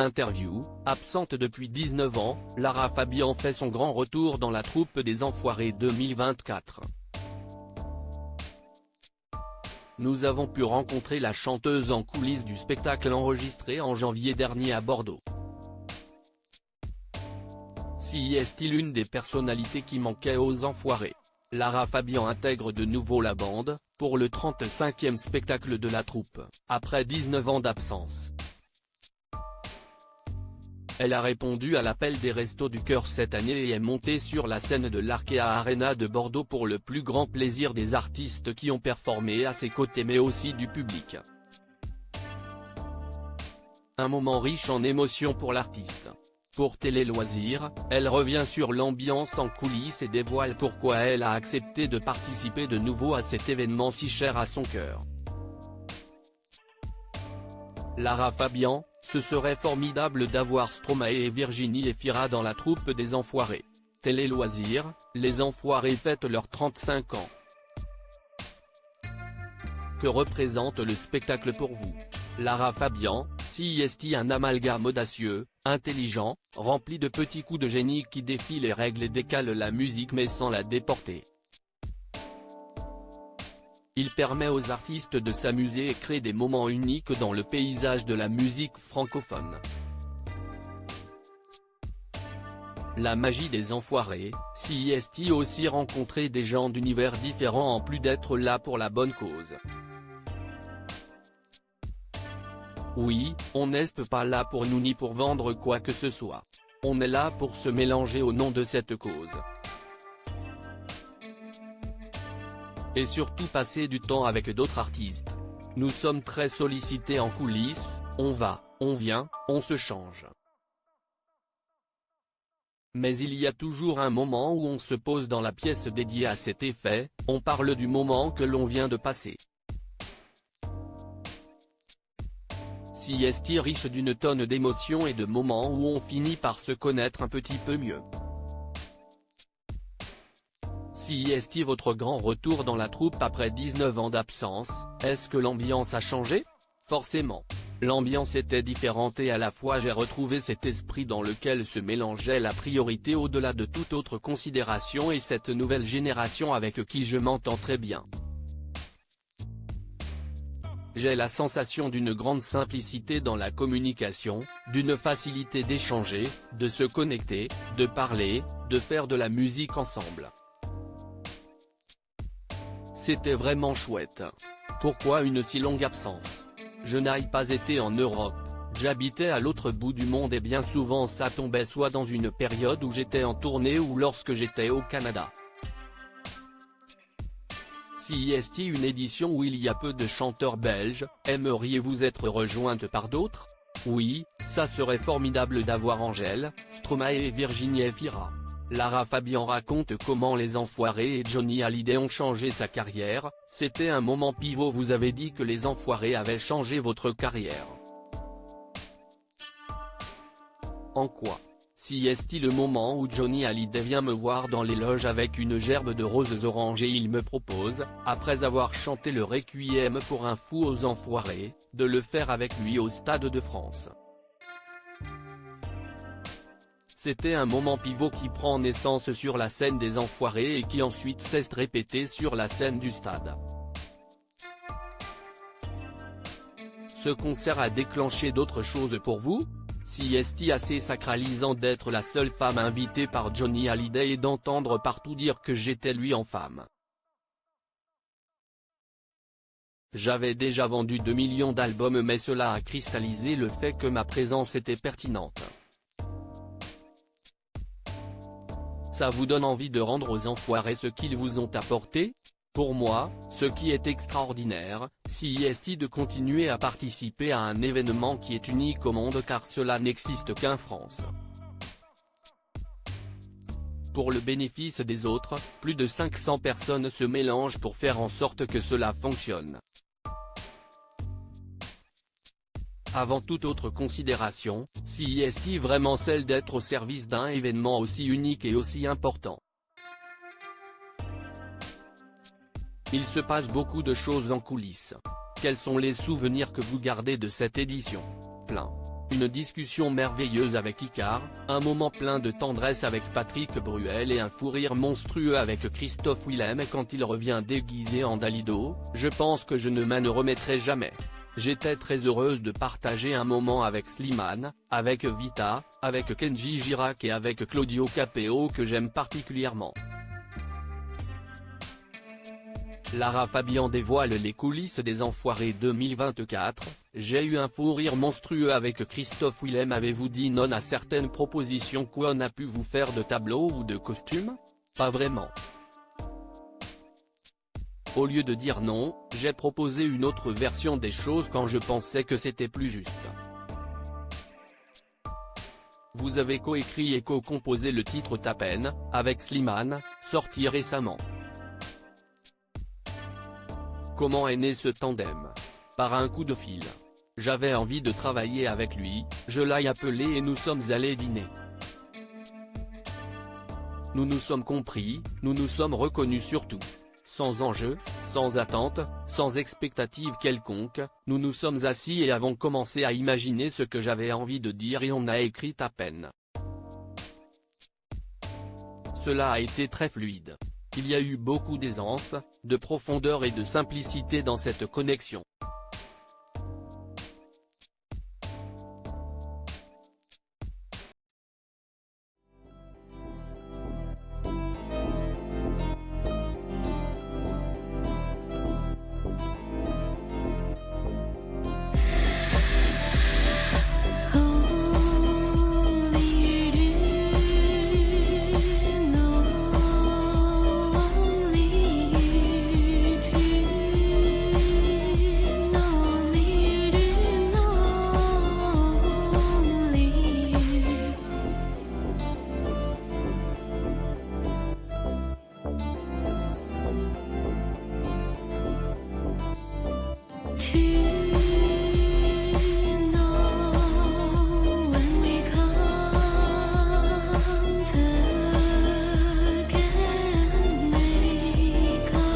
Interview, absente depuis 19 ans, Lara Fabian fait son grand retour dans la troupe des Enfoirés 2024. Nous avons pu rencontrer la chanteuse en coulisses du spectacle enregistré en janvier dernier à Bordeaux. Si est-il l'une des personnalités qui manquaient aux Enfoirés? Lara Fabian intègre de nouveau la bande, pour le 35e spectacle de la troupe, après 19 ans d'absence. Elle a répondu à l'appel des Restos du Cœur cette année et est montée sur la scène de l'Arkea Arena de Bordeaux pour le plus grand plaisir des artistes qui ont performé à ses côtés mais aussi du public. Un moment riche en émotions pour l'artiste. Pour Télé Loisirs, elle revient sur l'ambiance en coulisses et dévoile pourquoi elle a accepté de participer de nouveau à cet événement si cher à son cœur. Lara Fabian: ce serait formidable d'avoir Stromae et Virginie Efira dans la troupe des Enfoirés. Télé Loisirs, les Enfoirés fêtent leurs 35 ans. Que représente le spectacle pour vous? Lara Fabian: si est un amalgame audacieux, intelligent, rempli de petits coups de génie qui défient les règles et décalent la musique mais sans la déporter. Il permet aux artistes de s'amuser et créer des moments uniques dans le paysage de la musique francophone. La magie des Enfoirés, si est aussi rencontrer des gens d'univers différents en plus d'être là pour la bonne cause. Oui, on n'est pas là pour nous ni pour vendre quoi que ce soit. On est là pour se mélanger au nom de cette cause. Et surtout passer du temps avec d'autres artistes. Nous sommes très sollicités en coulisses, on va, on vient, on se change. Mais il y a toujours un moment où on se pose dans la pièce dédiée à cet effet, on parle du moment que l'on vient de passer. Si est riche d'une tonne d'émotions et de moments où on finit par se connaître un petit peu mieux. Si est votre grand retour dans la troupe après 19 ans d'absence, est-ce que l'ambiance a changé? Forcément. L'ambiance était différente et à la fois j'ai retrouvé cet esprit dans lequel se mélangeait la priorité au-delà de toute autre considération et cette nouvelle génération avec qui je m'entends très bien. J'ai la sensation d'une grande simplicité dans la communication, d'une facilité d'échanger, de se connecter, de parler, de faire de la musique ensemble. C'était vraiment chouette. Pourquoi une si longue absence? Je n'ai pas été en Europe, j'habitais à l'autre bout du monde et bien souvent ça tombait soit dans une période où j'étais en tournée ou lorsque j'étais au Canada. Si est une édition où il y a peu de chanteurs belges, aimeriez-vous être rejointe par d'autres? Oui, ça serait formidable d'avoir Angèle, Stromae et Virginie Efira. Lara Fabian raconte comment les Enfoirés et Johnny Hallyday ont changé sa carrière. C'était un moment pivot. Vous avez dit que les Enfoirés avaient changé votre carrière. En quoi? Si est le moment où Johnny Hallyday vient me voir dans les loges avec une gerbe de roses oranges et il me propose, après avoir chanté le Requiem pour un fou aux Enfoirés, de le faire avec lui au Stade de France. C'était un moment pivot qui prend naissance sur la scène des Enfoirés et qui ensuite s'est répété sur la scène du stade. Ce concert a déclenché d'autres choses pour vous? Si est assez sacralisant d'être la seule femme invitée par Johnny Hallyday et d'entendre partout dire que j'étais lui en femme. J'avais déjà vendu 2 millions d'albums mais cela a cristallisé le fait que ma présence était pertinente. Ça vous donne envie de rendre aux Enfoirés ce qu'ils vous ont apporté? Pour moi, ce qui est extraordinaire, si est de continuer à participer à un événement qui est unique au monde car cela n'existe qu'en France. Pour le bénéfice des autres, plus de 500 personnes se mélangent pour faire en sorte que cela fonctionne. Avant toute autre considération, si est vraiment celle d'être au service d'un événement aussi unique et aussi important. Il se passe beaucoup de choses en coulisses. Quels sont les souvenirs que vous gardez de cette édition? Plein. Une discussion merveilleuse avec Icar, un moment plein de tendresse avec Patrick Bruel et un fou rire monstrueux avec Christophe Willem quand il revient déguisé en Dalido. Je pense que je ne m'en remettrai jamais. J'étais très heureuse de partager un moment avec Slimane, avec Vita, avec Kenji Girac et avec Claudio Capeo que j'aime particulièrement. Lara Fabian dévoile les coulisses des Enfoirés 2024, j'ai eu un fou rire monstrueux avec Christophe Willem. Avez-vous dit non à certaines propositions qu'on a pu vous faire de tableaux ou de costumes? Pas vraiment. Au lieu de dire non, j'ai proposé une autre version des choses quand je pensais que c'était plus juste. Vous avez coécrit et co-composé le titre Ta peine, avec Slimane, sorti récemment. Comment est né ce tandem? Par un coup de fil. J'avais envie de travailler avec lui, je l'ai appelé et nous sommes allés dîner. Nous nous sommes compris, nous nous sommes reconnus surtout. Sans enjeu, sans attente, sans expectative quelconque, nous nous sommes assis et avons commencé à imaginer ce que j'avais envie de dire et on a écrit Ta peine. Cela a été très fluide. Il y a eu beaucoup d'aisance, de profondeur et de simplicité dans cette connexion.